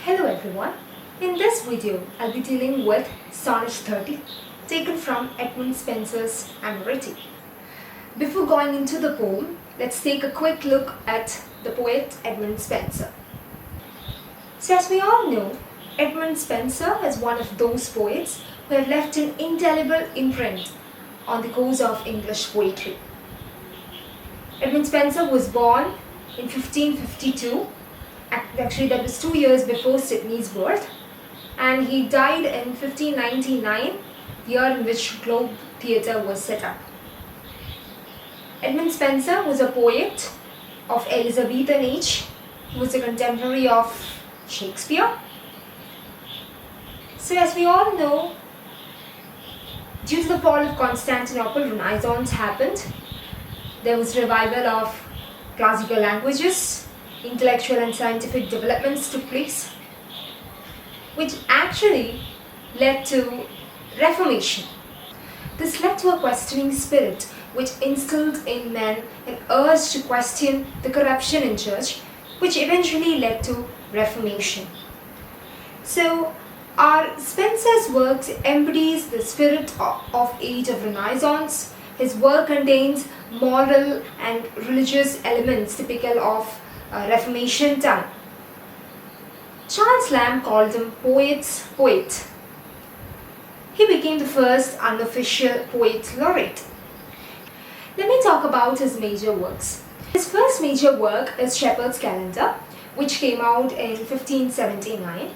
Hello everyone. In this video, I'll be dealing with Sonnet 30, taken from Edmund Spenser's Amority. Before going into the poem, let's take a quick look at the poet Edmund Spenser. So as we all know, Edmund Spenser is one of those poets who have left an indelible imprint on the course of English poetry. Edmund Spenser was born in 1552. Actually, that was 2 years before Sidney's birth, and he died in 1599, the year in which Globe Theatre was set up. Edmund Spenser was a poet of Elizabethan age. He was a contemporary of Shakespeare. So as we all know, due to the fall of Constantinople, Renaissance happened. There was revival of classical languages. Intellectual and scientific developments took place, which actually led to Reformation. This led to a questioning spirit which instilled in men an urge to question the corruption in church, which eventually led to Reformation. So our Spenser's works embodies the spirit of age of Renaissance. His work contains moral and religious elements typical of Reformation time. Charles Lamb called him poet's poet. He became the first unofficial poet laureate. Let me talk about his major works. His first major work is Shepherd's Calendar, which came out in 1579.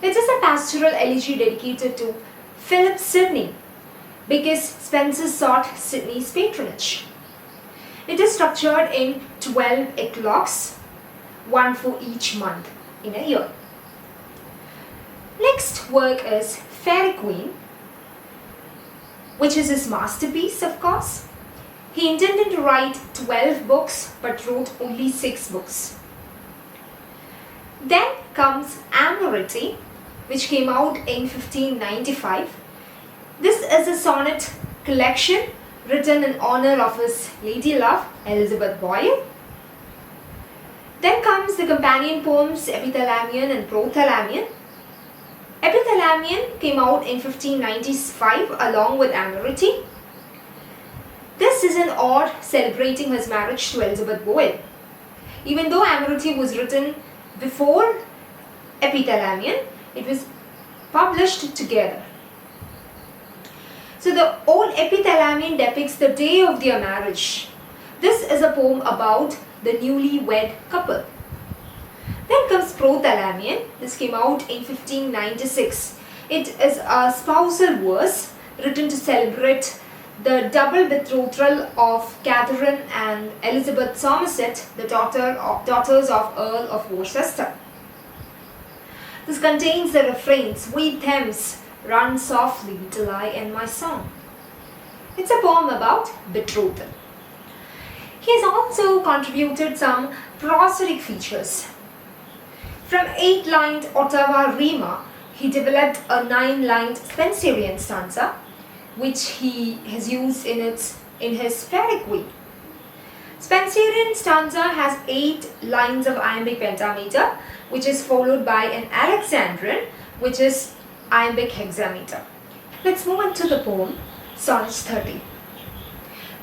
It is a pastoral elegy dedicated to Philip Sidney because Spenser sought Sidney's patronage. It is structured in 12 eclogues, one for each month in a year. Next work is Faerie Queene, which is his masterpiece, of course. He intended to write 12 books but wrote only 6 books. Then comes Amority, which came out in 1595. This is a sonnet collection written in honor of his lady love, Elizabeth Boyle. Then comes the companion poems Epithalamine and Prothalamine. Epithalamine came out in 1595 along with Amority. This is an ode celebrating his marriage to Elizabeth Boyle. Even though Amority was written before Epithalamine, it was published together. So the old Epithalamine depicts the day of their marriage. This is a poem about the newly-wed couple. Then comes Prothalamine. This came out in 1596. It is a spousal verse written to celebrate the double betrothal of Catherine and Elizabeth Somerset, the daughters of Earl of Worcester. This contains the refrain, "Sweet Thames, run softly till I end my song." It's a poem about betrothal. He has also contributed some prosodic features. From 8-lined Ottawa rima, he developed a 9-lined Spenserian stanza, which he has used in his Faerie Queene. Spenserian stanza has 8 lines of iambic pentameter, which is followed by an Alexandrian, which is iambic hexameter. Let's move on to the poem Sonnet 30.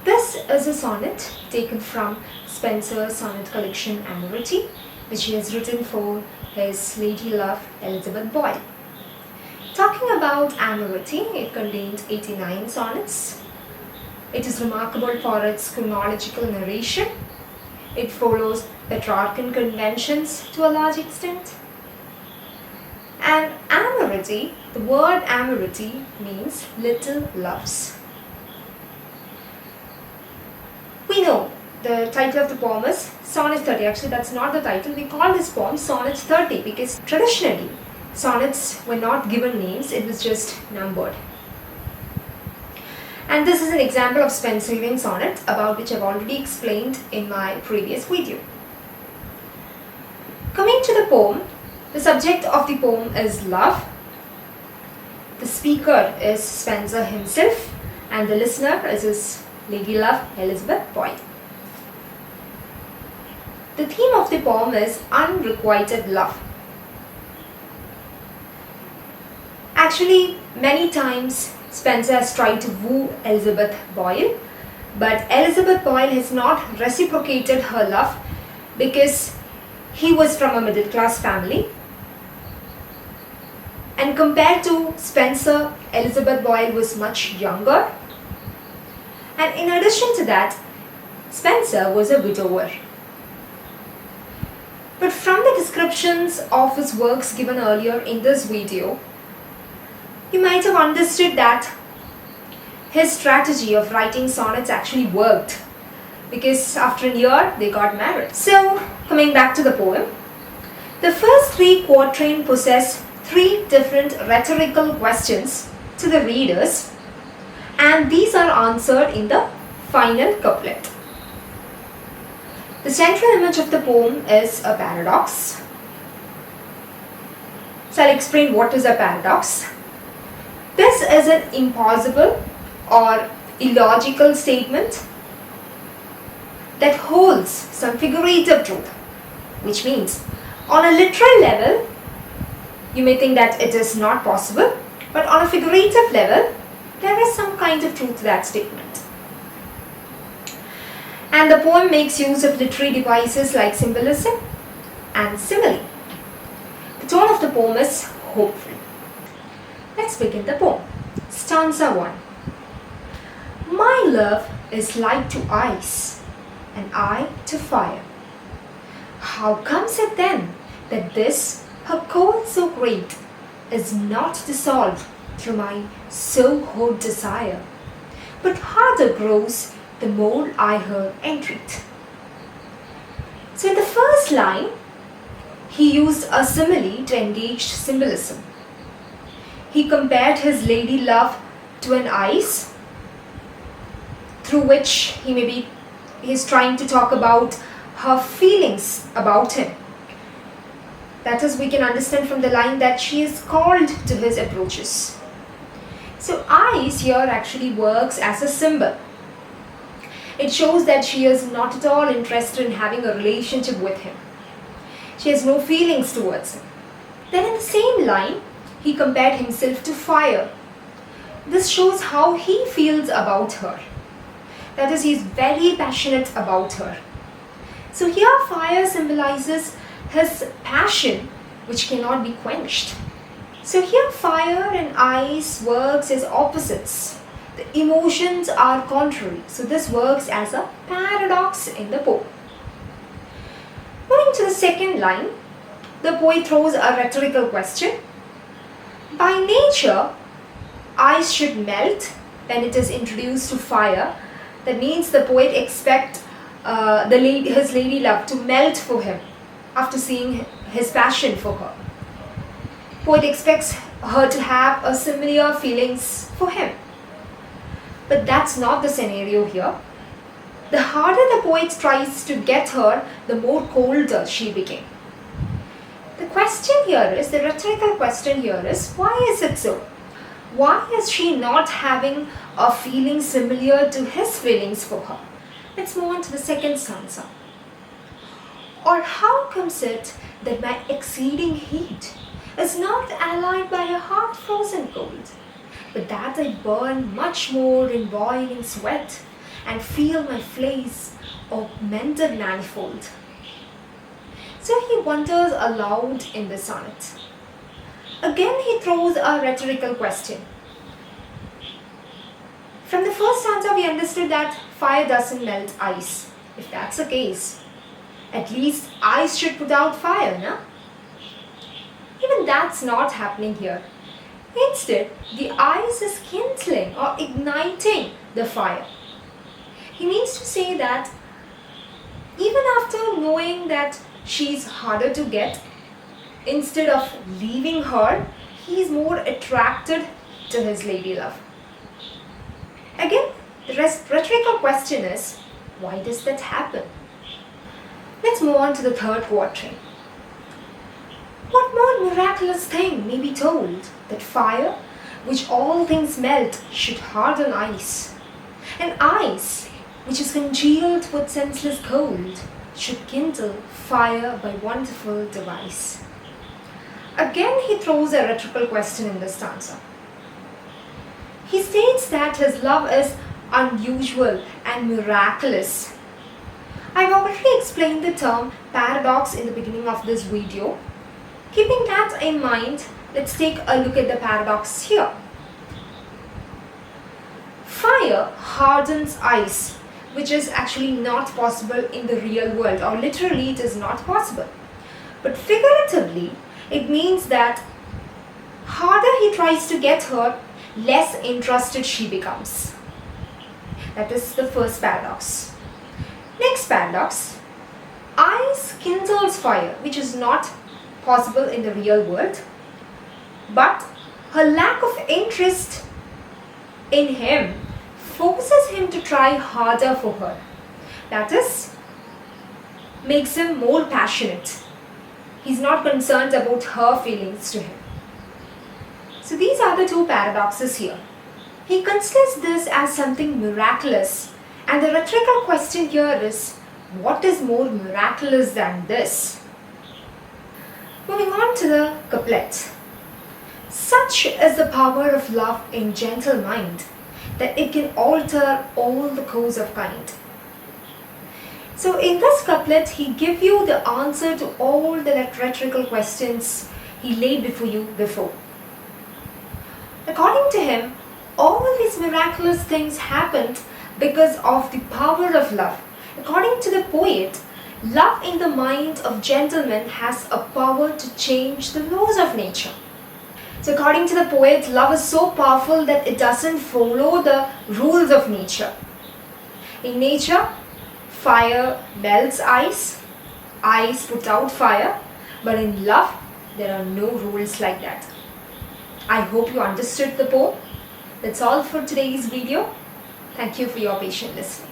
This is a sonnet taken from Spenser's sonnet collection Amority, which he has written for his lady love Elizabeth Boyle. Talking about Amority, it contains 89 sonnets. It is remarkable for its chronological narration. It follows Petrarchan conventions to a large extent. And Amority, the word Amority means little loves. We know the title of the poem is Sonnet 30. Actually, that's not the title. We call this poem Sonnet 30 because traditionally sonnets were not given names, it was just numbered. And this is an example of Spenserian sonnet, about which I've already explained in my previous video. Coming to the poem, the subject of the poem is love. The speaker is Spenser himself, and the listener is his lady love Elizabeth Boyle. The theme of the poem is unrequited love. Actually, many times Spenser has tried to woo Elizabeth Boyle, but Elizabeth Boyle has not reciprocated her love because he was from a middle class family. And compared to Spenser, Elizabeth Boyle was much younger. And in addition to that, Spenser was a widower. But from the descriptions of his works given earlier in this video, you might have understood that his strategy of writing sonnets actually worked, because after a year they got married. So, coming back to the poem, the first 3 quatrains possess 3 different rhetorical questions to the readers, and these are answered in the final couplet. The central image of the poem is a paradox. So I'll explain what is a paradox. This is an impossible or illogical statement that holds some figurative truth, which means on a literal level you may think that it is not possible, but on a figurative level there is some kind of truth to that statement. And the poem makes use of literary devices like symbolism and simile. The tone of the poem is hopeful. Let's begin the poem. Stanza 1. My love is like to ice, and I to fire. How comes it then that this, her cold so great, is not dissolved through my so hot desire, but harder grows the more I her entreat? So in the first line, he used a simile to engage symbolism. He compared his lady love to an ice, through which he's trying to talk about her feelings about him. That is, we can understand from the line that she is cold to his approaches. So ice here actually works as a symbol. It shows that she is not at all interested in having a relationship with him. She has no feelings towards him. Then in the same line, he compared himself to fire. This shows how he feels about her. That is, he is very passionate about her. So here fire symbolizes his passion, which cannot be quenched. So here fire and ice works as opposites. The emotions are contrary. So this works as a paradox in the poem. Moving to the second line, the poet throws a rhetorical question. By nature, ice should melt when it is introduced to fire. That means the poet expects his lady love to melt for him after seeing his passion for her. Poet expects her to have a similar feelings for him. But that's not the scenario here. The harder the poet tries to get her, the more colder she became. The question here is, the rhetorical question here is, why is it so? Why is she not having a feeling similar to his feelings for her? Let's move on to the second stanza. Or how comes it that my exceeding heat is not allied by a heart frozen cold, but that I burn much more in boiling sweat and feel my flames augmented manifold? So he wonders aloud in the sonnet. Again he throws a rhetorical question. From the first stanza we understood that fire doesn't melt ice. If that's the case, at least ice should put out fire, no? Even that's not happening here. Instead, the ice is kindling or igniting the fire. He means to say that even after knowing that she's harder to get, instead of leaving her, he is more attracted to his lady love. Again, the rhetorical question is, why does that happen? Let's move on to the third quatrain. What more miraculous thing may be told, that fire, which all things melt, should harden ice, and ice, which is congealed with senseless cold, should kindle fire by wonderful device. Again, he throws a rhetorical question in this stanza. He states that his love is unusual and miraculous. I've already explained the term paradox in the beginning of this video. Keeping that in mind, let's take a look at the paradox here. Fire hardens ice, which is actually not possible in the real world, or literally it is not possible. But figuratively, it means that harder he tries to get her, less interested she becomes. That is the first paradox. Next paradox, ice kindles fire, which is not possible in the real world, but her lack of interest in him forces him to try harder for her. That is, makes him more passionate. He's not concerned about her feelings to him. So these are the two paradoxes here. He considers this as something miraculous, and the rhetorical question here is, what is more miraculous than this? Moving on to the couplet. Such is the power of love in gentle mind, that it can alter all the course of kind. So in this couplet, he gives you the answer to all the rhetorical questions he laid before you before. According to him, all these miraculous things happened because of the power of love. According to the poet, love in the mind of gentlemen has a power to change the laws of nature. So according to the poet, love is so powerful that it doesn't follow the rules of nature. In nature, fire melts ice, ice puts out fire, but in love, there are no rules like that. I hope you understood the poem. That's all for today's video. Thank you for your patient listening.